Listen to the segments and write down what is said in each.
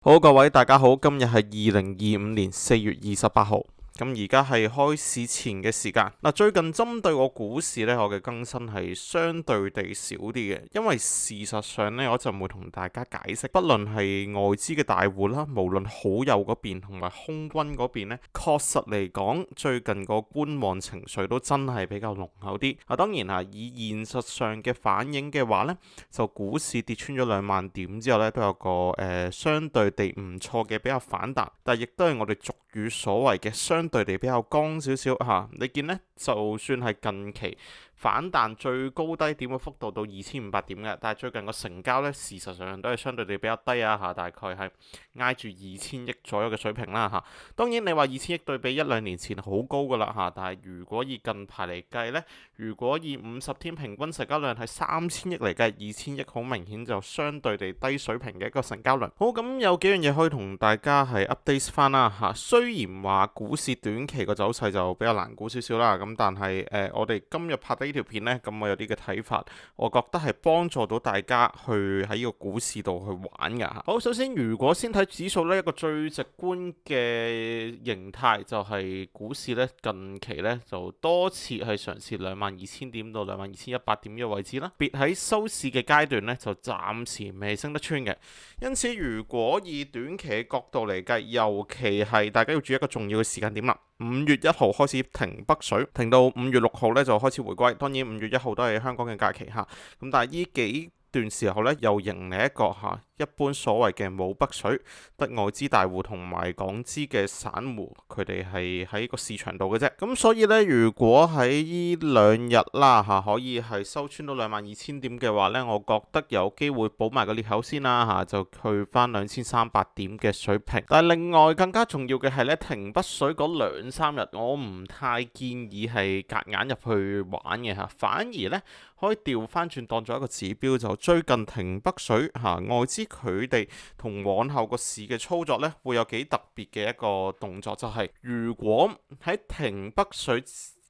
好，各位大家好，今日係2025年4月28號。咁而家係開市前嘅時間。最近針對個股市呢，我嘅更新係相對地少啲嘅，因為事實上呢，我就會同大家解釋，不論係外資嘅大戶啦，無論好友嗰邊同埋空軍嗰邊呢，確實嚟講，最近個觀望情緒都真係比較濃厚啲。當然啊，以現實上嘅反應嘅話呢，就股市跌穿咗2萬點之後呢，都有個相對地唔錯嘅比較反彈，但亦都係我哋俗語所謂嘅相對地比較剛少少嚇。你見呢，就算係近期反彈最高低點嘅幅度到2500點嘅，但係最近個成交呢，事實上都係相對地比較低啊嚇，大概係挨住2000億左右嘅水平啦嚇。當然你話2000億對比1-2年前好高噶啦嚇，但係如果以近排嚟計呢，如果以50天平均成交量係3000億嚟計，2000億好明顯就相對地低水平嘅一個成交量。好，咁有幾樣嘢可以同大家係 update 翻啦嚇。雖然話股市短期個走勢就比較難估少少啦，咁但係我哋今日拍低呢條片呢，咁我有啲嘅睇法，我覺得係幫助到大家去喺呢個股市度去玩㗎嚇。好，首先如果先睇指數呢，一個最直觀嘅形態就係股市呢近期呢就多次係嘗試22000點到22100點嘅位置啦，別喺收市嘅階段呢，就暫時未升得穿嘅。因此如果以短期嘅角度嚟計，尤其係大家要注意一個重要嘅時間點啦。5月1號開始停北水，停到5月6號呢就開始回歸。當然5月1號都係香港嘅假期嚇，咁但係呢幾段時候呢，又迎嚟一個一般所謂嘅冇北水，得外資大戶同埋港資嘅散戶，佢哋係喺個市場度嘅啫。咁所以呢，如果喺呢2日啦可以係收穿到22000點嘅話呢，我覺得有機會補埋個裂口先啦就去翻2300點嘅水平。但係另外更加重要嘅係呢，停北水嗰2-3日，我唔太建議係夾硬入去玩嘅反而呢，可以調翻轉當作一個指標，就最近停北水外資佢哋同往後個市嘅操作呢，會有幾特別嘅一個動作，就係如果喺停北水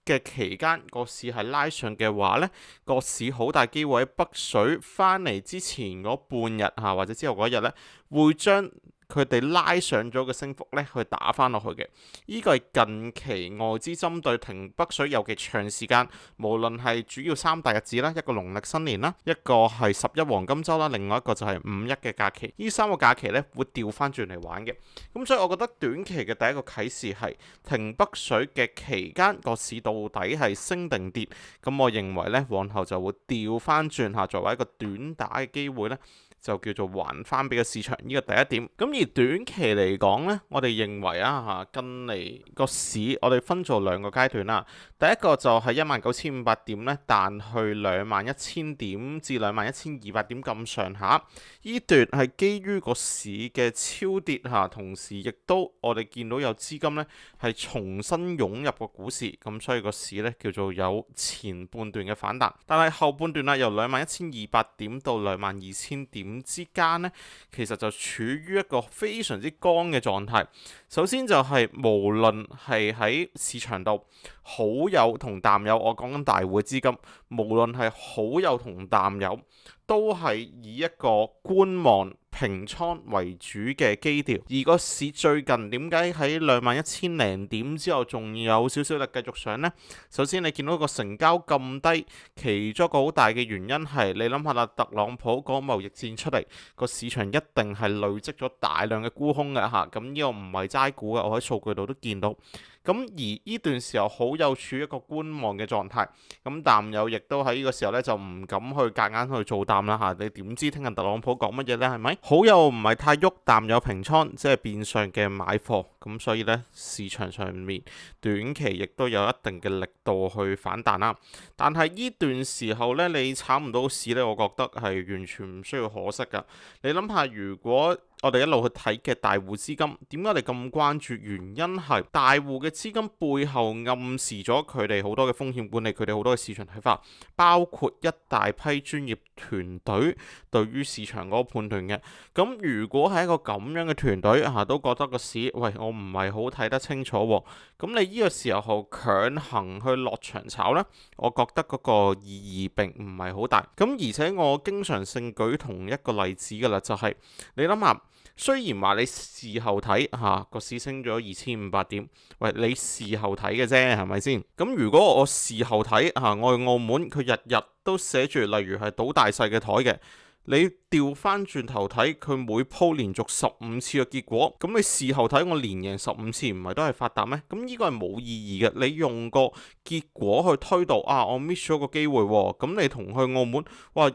嘅期間個市係拉上嘅話呢，個市好大機會喺北水翻嚟之前嗰半日或者之後嗰一日呢，會將佢哋拉上咗嘅升幅呢去打翻落去嘅。呢個係近期外資針對停北水尤其長時間，無論係主要3大日子啦，一個農曆新年啦，一個係11黃金週啦，另外一個就係5-1嘅假期。呢3個假期呢會調翻轉嚟玩嘅。咁所以我覺得短期嘅第一個啟示係停北水嘅期間個市到底係升定跌。咁我認為呢，往後就會調翻轉作為一個短打嘅機會呢，就叫做還翻俾個市場，呢個第一點。咁而短期嚟講呢，我哋認為近嚟個市我哋分做2個階段啦。第一個就係19500點呢，彈去21000點至21200點咁上下。呢段係基於個市嘅超跌同時亦都我哋見到有資金呢係重新湧入個股市，咁所以個市呢叫做有前半段嘅反彈。但係後半段由21200點到22000點之間呢，其實就處於一個非常之剛嘅狀態。首先就係無論係喺市場度好友同淡友，我講緊大戶資金，無論係好友同淡友，都係以一個觀望平倉為主嘅基調。而個市最近點解喺21000零點之後仲有少少力繼續上呢？首先你見到個成交咁低，其中一個好大嘅原因係你諗下啦，特朗普嗰個貿易戰出嚟，個市場一定係累積咗大量嘅沽空嘅咁呢個唔係齋估嘅，我喺數據度都見到。咁而呢段時候好友處一個觀望嘅狀態，咁淡友亦都喺呢個時候呢，就唔敢去夾硬去做淡啦你點知聽日特朗普講乜嘢呢？係咪？好友唔係太喐，淡友平倉，即係變相嘅買貨。咁所以呢，市場上面短期亦都有一定嘅力度去反彈啦。但係呢段時候呢，你炒唔到市呢，我覺得係完全唔需要可惜噶。你諗下，如果我哋一路去睇嘅大戶資金，點解我哋咁關注？原因係大戶嘅資金背後暗示咗佢哋好多嘅風險管理，佢哋好多嘅市場睇法，包括一大批專業團隊對於市場嗰個判斷嘅。咁如果係一個咁樣嘅團隊都覺得個市，喂，我唔係好睇得清楚喎，咁你呢個時候強行去落場炒呢，我覺得嗰個意義並唔係好大。咁而且我經常性舉同一個例子噶啦，就係你諗下。雖然話你事後睇個市升咗2500點，喂，你事後睇嘅啫，係咪先？咁如果我事後睇我去澳門，佢日日都寫住例如係賭大細嘅台嘅。你調翻轉頭睇佢每鋪連續15次嘅結果，咁你事後睇我連贏15次，唔係都係發達咩？咁呢個係冇意義嘅。你用個結果去推導我 miss 咗個機會喎，咁你同去澳門，哇，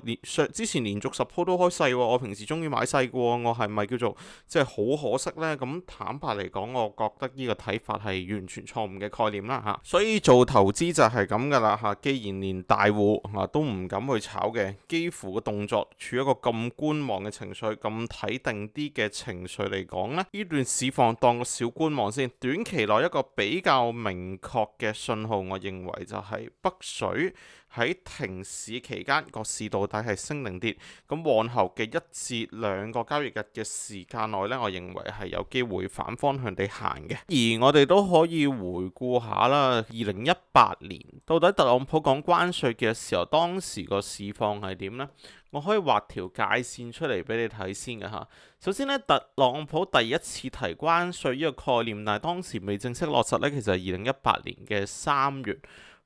之前連續10鋪都開細喎，我平時中意買細嘅喎，我係咪叫做即係好可惜呢？咁坦白嚟講，我覺得呢個睇法係完全錯誤嘅概念啦嚇。所以做投資就係咁噶啦嚇，既然連大戶都唔敢去炒嘅，幾乎個動作處一個咁觀望嘅情緒，咁睇定啲嘅情緒嚟講呢，呢段市況當個小觀望先。短期內一個比較明確嘅信號，我認為就係北水喺停市期間個市到底係升定跌。咁往後嘅1至2個交易日嘅時間內呢，我認為係有機會反方向地行嘅。而我哋都可以回顧下啦，2018年到底特朗普講關稅嘅時候，當時個市況係點呢？我可以畫條界線出嚟俾你睇先嘅嚇。首先呢，特朗普第一次提關稅呢個概念，但係當時未正式落實呢，其實係2018年嘅3月。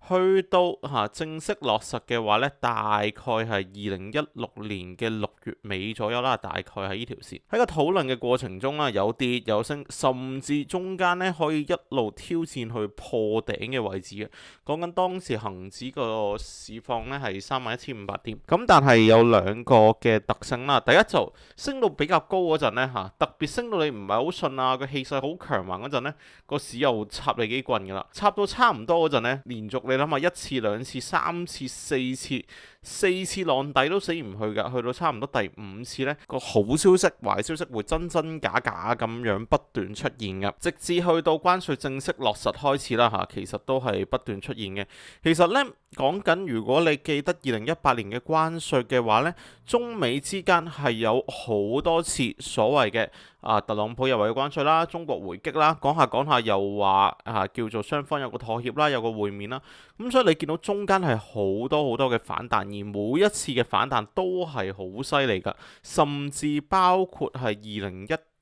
去到正式落實嘅話呢，大概係2016年嘅6月尾左右啦，大概係呢條線。喺個討論嘅過程中啦，有跌有升，甚至中間呢可以一路挑戰去破頂嘅位置嘅。講緊當時恒指個市況呢係31,500點，咁但係有2個嘅特性啦。第一就升到比較高嗰陣呢，特別升到你唔係好信啊，個氣勢好強橫嗰陣呢，個市又插你幾棍噶啦，插到差唔多嗰陣呢，連續你諗下1次、2次、3次、4次浪底都死唔去㗎，去到差唔多第5次呢，個好消息、壞消息會真真假假咁樣不斷出現㗎，直至去到關稅正式落實開始啦其實都係不斷出現嘅。其實呢，講緊如果你記得2018年嘅關稅嘅話呢，中美之間係有好多次所謂嘅特朗普又話要關稅啦，中國回擊啦，講下又話叫做雙方有個妥協啦，有個會面啦。咁所以你見到中間係好多嘅反彈，而每一次嘅反彈都係好犀利㗎，甚至包括係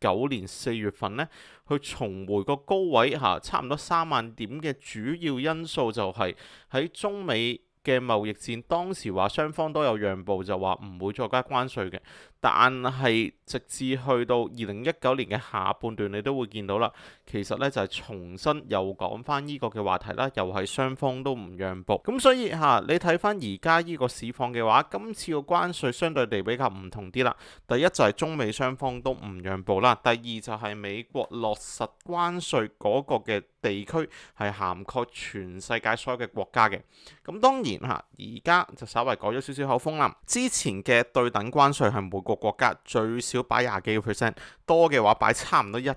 2019年4月份呢，去重回個高位差唔多3萬點嘅主要因素就係喺中美嘅貿易戰，當時話雙方都有讓步，就話唔會再加關稅嘅。但係直至去到2019年嘅下半段，你都會見到啦，其實呢就係重新又講翻呢個嘅話題啦，又係雙方都唔讓步。咁所以你睇翻而家呢個市況嘅話，今次個關稅相對地比較唔同啲啦。第一就係中美雙方都唔讓步啦，第二就係美國落實關稅嗰個嘅地區係涵蓋全世界所有嘅國家嘅。咁當然而家就稍微改咗少少口風啦。之前嘅對等關稅係每個國家最少擺20幾個 percent，多嘅話擺差唔多100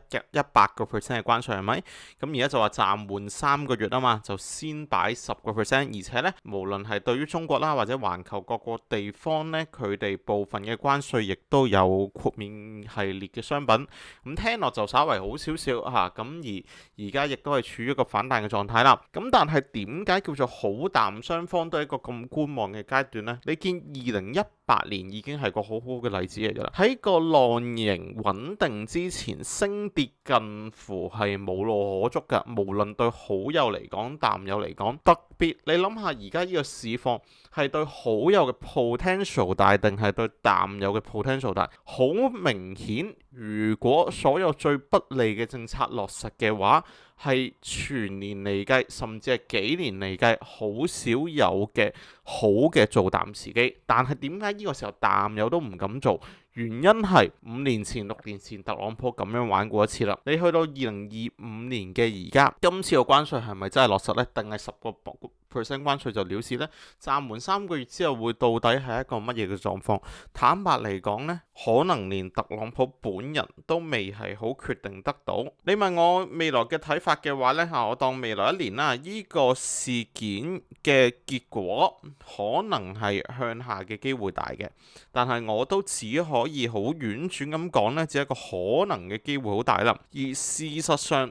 個 percent 嘅關稅，係咪？咁而家就話暫緩3個月啊嘛，就先擺10個 percent，而且呢，無論係對於中國啦或者環球各個地方呢，佢哋部分嘅關稅亦都有豁免系列嘅商品。咁聽落就稍微好少少咁而家亦都係處於一個反彈嘅狀態啦。咁但係點解叫做好淡？雙方都係一個咁觀望嘅階段呢？你見2018年已經係個好好嘅例子嚟㗎啦。喺個浪形穩定之前，升跌近乎係冇路可捉㗎。無論對好友嚟講、淡友嚟講，特別你諗下而家呢個市況係對好友嘅 potential 大定係對淡友嘅 potential 大？好明顯，如果所有最不利嘅政策落實嘅話，係全年嚟計，甚至係幾年嚟計，好少有嘅好嘅做淡時機。但係點解呢個時候淡友都唔敢做？原因係5年前、6年前特朗普咁樣玩過一次啦。你去到2025年嘅而家，今次個關稅係咪真係落實呢？定係10個%關稅就了事呢？暫緩3個月之後會到底係一個乜嘢嘅狀況？坦白嚟講呢，可能連特朗普本人都未係好決定得到。你問我未來嘅睇法嘅話呢，我當未來1年啦，呢個事件嘅結果可能係向下嘅機會大嘅，但係我都只可以好婉轉咁講呢，只係一個可能嘅機會好大啦。而事實上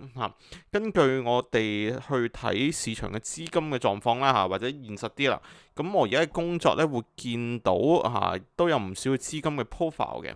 根據我哋去睇市場嘅資金嘅狀況啦或者現實啲啦，咁我而家嘅工作呢會見到都有唔少資金嘅 profile 嘅。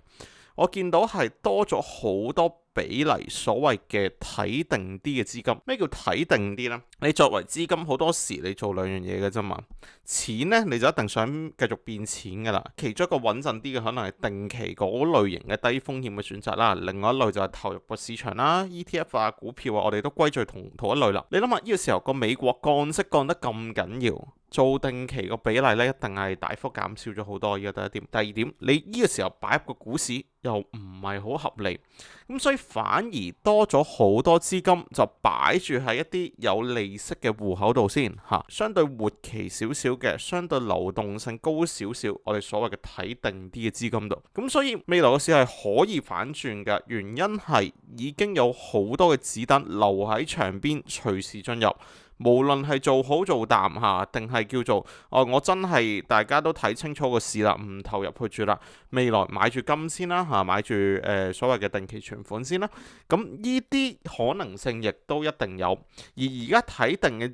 我見到係多咗好多比例所謂嘅睇定啲嘅資金。咩叫睇定啲呢？你作為資金好多時你做兩樣嘢嘅啫嘛。錢呢，你就一定想繼續變錢噶啦。其中一個穩陣啲嘅可能係定期嗰類型嘅低風險嘅選擇啦。另外一類就係投入個市場啦，ETF 啊、股票啊，我哋都歸罪同一類啦。你諗下呢個時候個美國降息降得咁緊要，做定期個比例呢，一定係大幅減少咗好多。依個第一點。第二點，你呢個時候擺入個股市又唔係好合理，咁所以反而多咗好多資金就擺住喺一啲有利息嘅戶口度先嚇，相對活期少少嘅，相對流動性高少少，我哋所謂嘅睇定啲嘅資金度。咁所以未來嘅市係可以反轉嘅，原因係已經有好多嘅子彈留喺場邊，隨時進入。無論係做好做淡嚇，定係叫做我真係大家都睇清楚個市啦，唔投入去住啦。未來買住金先啦嚇，買住所謂嘅定期存款先啦。咁呢啲可能性亦都一定有。而家睇定嘅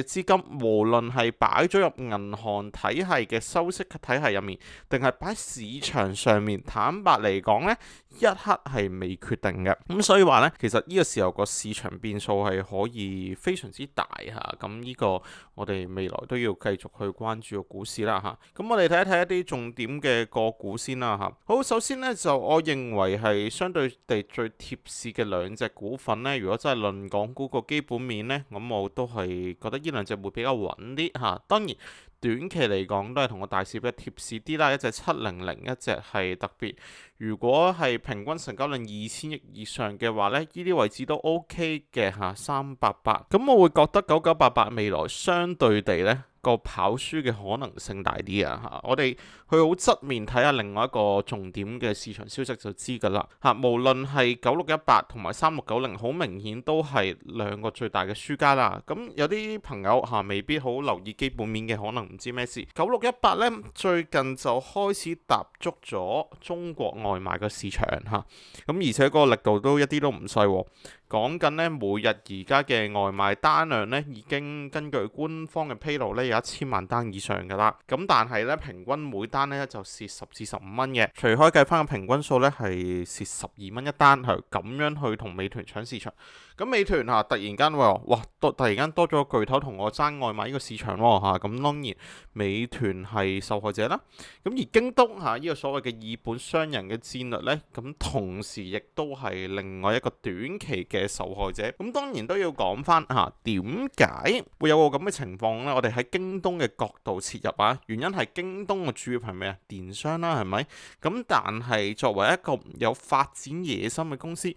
資金，無論係擺咗入銀行體系嘅收息體系入面，定係擺喺市場上面，坦白嚟講呢，一刻係未決定嘅。咁所以話呢，其實呢個時候個市場變數係可以非常之大嚇。咁呢個我哋未來都要繼續去關注個股市啦嚇。咁我哋睇一睇一啲重點嘅個股先啦嚇。好，首先呢，就我認為係相對地最貼市嘅兩隻股份呢，如果真係論港股個基本面呢，咁我都係覺得呢兩隻會比較穩啲嚇。當然短期嚟講都係同個大市比較貼市啲啦，一隻700，一隻係特別。如果係平均成交量2000億以上嘅話呢，呢啲位置都 OK 嘅嚇，388。咁我會覺得9988未來相對地呢個跑輸嘅可能性大啲啊嚇。我哋去好側面睇下另外一個重點嘅市場消息就知㗎啦嚇。無論係9618同埋3690，好明顯都係兩個最大嘅輸家啦。咁有啲朋友嚇未必好留意基本面嘅，可能唔知咩事。9618呢最近就開始踏足咗中國外賣嘅市場嚇，咁而且個力度都一啲都唔細喎。講緊呢，每日而家嘅外賣單量呢，已經根據官方嘅披露呢，有1000萬單以上㗎啦。咁但係呢，平均每單呢就蝕10至15蚊嘅，除開計翻個平均數呢，係蝕12蚊一單，係咁樣去同美團搶市場。咁美團嚇突然間哇，突然間多咗個巨頭同我爭外賣呢個市場喎嚇，咁當然美團係受害者啦。咁而京東嚇呢個所謂嘅以本傷人嘅戰略呢，咁同時亦都係另外一個短期嘅受害者。咁當然都要講翻嚇點解會有個咁嘅情況呢？我哋喺京東嘅角度切入啊，原因係京東嘅主要係咩啊？電商啦，係咪？咁但係作為一個有發展野心嘅公司，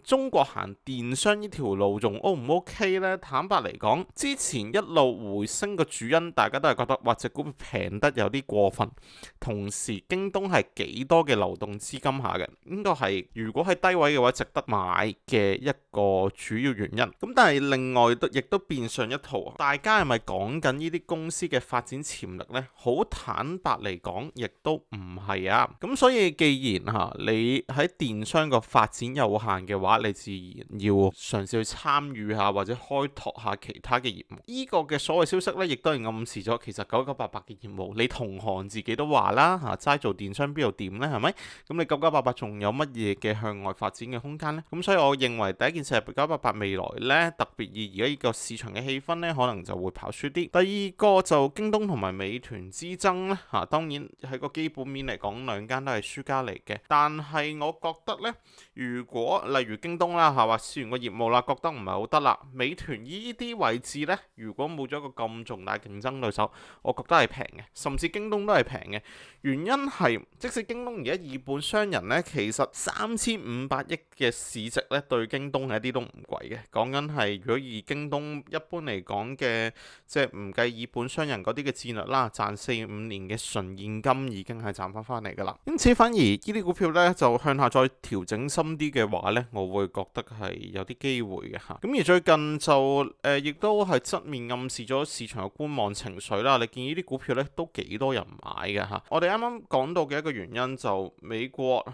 中國行電商呢條路仲 O 唔 OK 呢？坦白嚟講，之前一路回升嘅主因，大家都係覺得哇，隻股票平得有啲過分。同時，京東係幾多嘅流動資金下嘅，應該係如果喺低位嘅話，值得買嘅一個主要原因。咁但係另外亦都變相一套，大家係咪講緊呢啲公司嘅發展潛力呢？好坦白嚟講，亦都唔係啊。咁所以既然你喺電商個發展有限嘅話，你自然要嘗試去參與下或者開拓下其他嘅業務。呢個嘅所謂消息呢，亦都係暗示咗其實9988嘅業務，你同行自己都話啦嚇，齋做電商邊度掂呢？係咪？咁你9988仲有乜嘢嘅向外發展嘅空間呢？咁所以我認為第一件事係9988未來呢，特別以而家呢個市場嘅氣氛呢，可能就會跑輸啲。第二個就京東同埋美團之爭呢，當然喺個基本面嚟講，兩間都係輸家嚟嘅。但係我覺得呢，如果例如京東啦嚇，話試完個業務啦，覺得唔係好得啦，美團呢啲位置呢，如果冇咗一個咁重大競爭對手，我覺得係平嘅，甚至京東都係平嘅。原因係即使京東而家以本傷人呢，其實3500億嘅市值呢，對京東係一啲都唔貴嘅。講緊係如果以京東一般嚟講嘅，即係唔計以本傷人嗰啲嘅戰略啦，賺4-5年嘅純現金已經係賺翻嚟㗎啦。因此反而呢啲股票呢，就向下再調整深啲嘅話呢，我會覺得係有啲機會嘅嚇。咁而最近就亦都係側面暗示咗市場嘅觀望情緒啦。你見呢啲股票呢，都幾多人買嘅嚇。我哋啱啱講到嘅一個原因就美國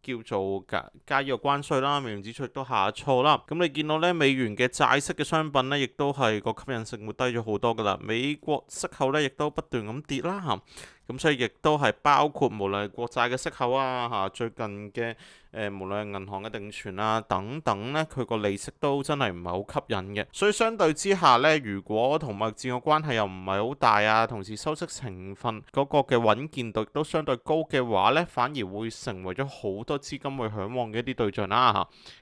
叫做加呢個關稅啦，美元指數亦都下挫啦。咁你見到呢，美元嘅債息嘅商品呢，亦都係個吸引性會低咗好多噶啦。美國息口呢，亦都不斷咁跌啦嚇。咁所以亦都係包括無論係國債嘅息口啊，最近嘅無論係銀行嘅定存啊等等呢，佢個利息都真係唔係好吸引嘅。所以相對之下呢，如果同貿易戰嘅關係又唔係好大啊，同時收息成分嗰個嘅穩健度都相對高嘅話呢，反而會成為咗好多資金去嚮往嘅一啲對象啦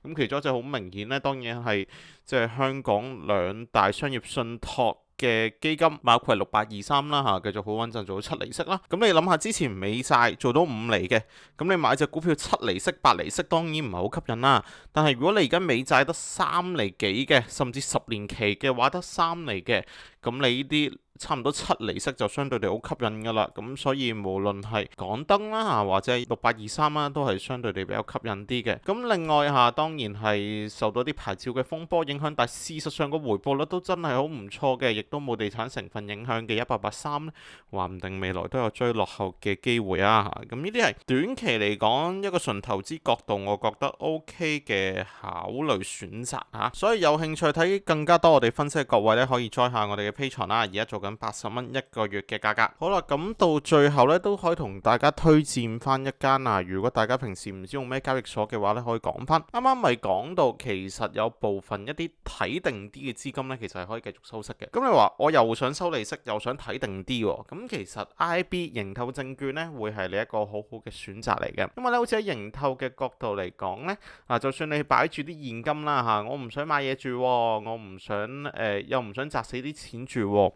嚇。咁其中一隻好明顯呢，當然係即係香港兩大商業信託嘅基金，包括係6823啦嚇，繼續好穩陣做到7厘息啦。咁你諗下，之前美債做到5厘嘅，咁你買隻股票7厘息、8厘息，當然唔係好吸引啦。但係如果你而家美債得3厘幾嘅，甚至10年期嘅話得3厘嘅，咁你呢啲差唔多7厘息就相對地好吸引㗎啦。咁所以無論係港燈啦或者係6823啦，都係相對地比較吸引啲嘅。咁另外當然係受到啲牌照嘅風波影響，但係事實上個回報率都真係好唔錯嘅，亦都冇地產成分影響嘅1883咧，話唔定未來都有追落後嘅機會啊！咁呢啲係短期嚟講一個純投資角度，我覺得 OK 嘅考慮選擇嚇。所以有興趣睇更加多我哋分析嘅各位呢，可以 join 下我哋嘅 Patreon 啦，而家做緊80蚊一個月嘅價格。好啦，咁到最後呢，都可以同大家推薦翻一間如果大家平時唔知用咩交易所嘅話呢，可以講翻。啱啱咪講到其實有部分一啲睇定啲嘅資金呢，其實係可以繼續收息嘅。咁你話我又想收利息，又想睇定啲喎，咁其實 IB 盈透證券呢，會係你一個好好嘅選擇嚟嘅。因為咧，好似喺盈透嘅角度嚟講呢，就算你擺住啲現金啦嚇，我唔想買嘢住，我唔想又唔想砸死啲錢住。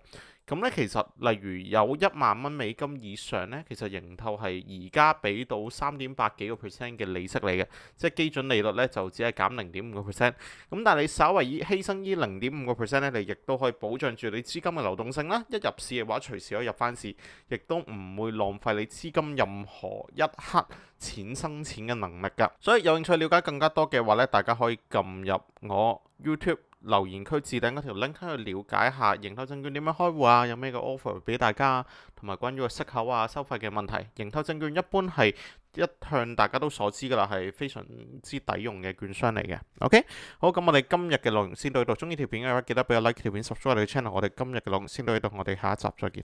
咁咧，其實例如有10000蚊美金以上咧，其實盈透係而家俾到3.8幾個 percent 嘅利息嚟嘅，即係基準利率咧就只係減0.5個 percent。咁但係你稍為犧牲呢0.5個 percent 咧，你亦都可以保障住你資金嘅流動性啦。一入市嘅話，隨時可以入翻市，亦都唔會浪費你資金任何一刻錢生錢嘅能力㗎。所以有興趣了解更加多嘅話咧，大家可以撳入我 YouTube留言區置頂嗰條 link 去了解下盈透證券點樣開戶啊，有咩嘅 offer 俾大家，同埋關於個息口收費嘅問題。盈透證券一般係一向大家都所知㗎啦，係非常之抵用嘅券商嚟嘅。OK， 好，咁我哋今日嘅內容先到呢度。中意條片嘅話，記得俾個 like 條片，subscribe 我哋嘅 channel。我哋今日嘅內容先到呢度，我哋下一集再見。